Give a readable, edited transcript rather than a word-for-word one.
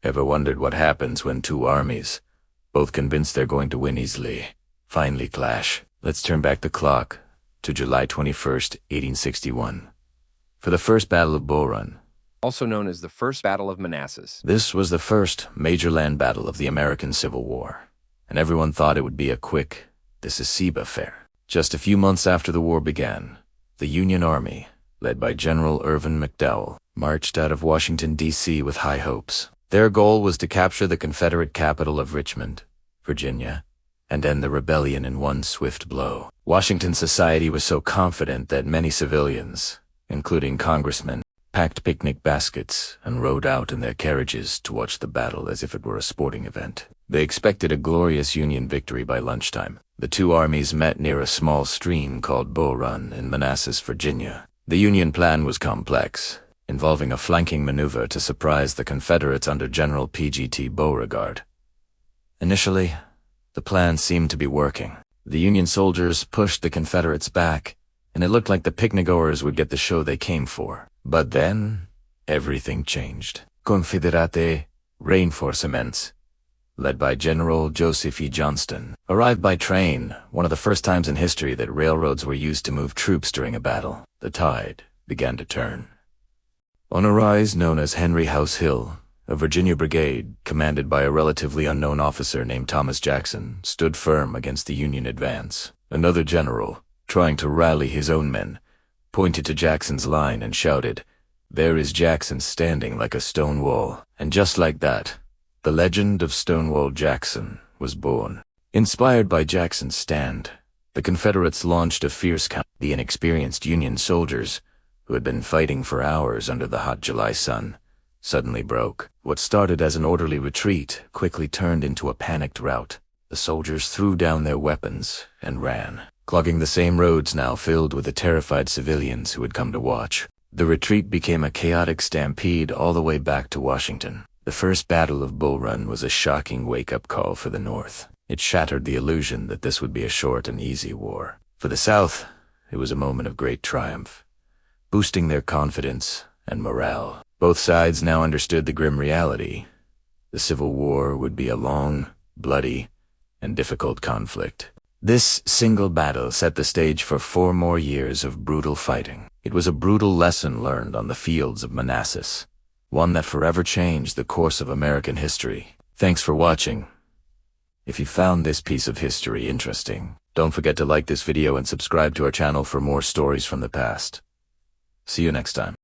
Ever wondered what happens when two armies, both convinced they're going to win easily, finally clash? Let's turn back the clock to July 21st, 1861, for the First Battle of Bull Run, also known as the First Battle of Manassas. This was the first major land battle of the American Civil War, and everyone thought it would be a quick, decisive affair. Just a few months after the war began, the Union Army, led by General Irvin McDowell, marched out of Washington, D.C. with high hopes. Their goal was to capture the Confederate capital of Richmond, Virginia, and end the rebellion in one swift blow. Washington society was so confident that many civilians, including congressmen, packed picnic baskets and rode out in their carriages to watch the battle as if it were a sporting event. They expected a glorious Union victory by lunchtime. The two armies met near a small stream called Bull Run in Manassas, Virginia. The Union plan was complex, involving a flanking maneuver to surprise the Confederates under General P.G.T. Beauregard. Initially, the plan seemed to be working. The Union soldiers pushed the Confederates back, and it looked like the picnic-goers would get the show they came for. But then, everything changed. Confederate reinforcements, led by General Joseph E. Johnston, arrived by train, one of the first times in history that railroads were used to move troops during a battle. The tide began to turn. On a rise known as Henry House Hill, a Virginia brigade, commanded by a relatively unknown officer named Thomas Jackson, stood firm against the Union advance. Another general, trying to rally his own men, pointed to Jackson's line and shouted, "There is Jackson standing like a stone wall." And just like that, the legend of Stonewall Jackson was born. Inspired by Jackson's stand, the Confederates launched a fierce counter. The inexperienced Union soldiers, who had been fighting for hours under the hot July sun, suddenly broke. What started as an orderly retreat quickly turned into a panicked rout. The soldiers threw down their weapons and ran, clogging the same roads now filled with the terrified civilians who had come to watch. The retreat became a chaotic stampede all the way back to Washington. The First Battle of Bull Run was a shocking wake-up call for the North. It shattered the illusion that this would be a short and easy war. For the South, it was a moment of great triumph, boosting their confidence and morale. Both sides now understood the grim reality. The Civil War would be a long, bloody, and difficult conflict. This single battle set the stage for 4 more years of brutal fighting. It was a brutal lesson learned on the fields of Manassas, one that forever changed the course of American history. Thanks for watching. If you found this piece of history interesting, don't forget to like this video and subscribe to our channel for more stories from the past. See you next time.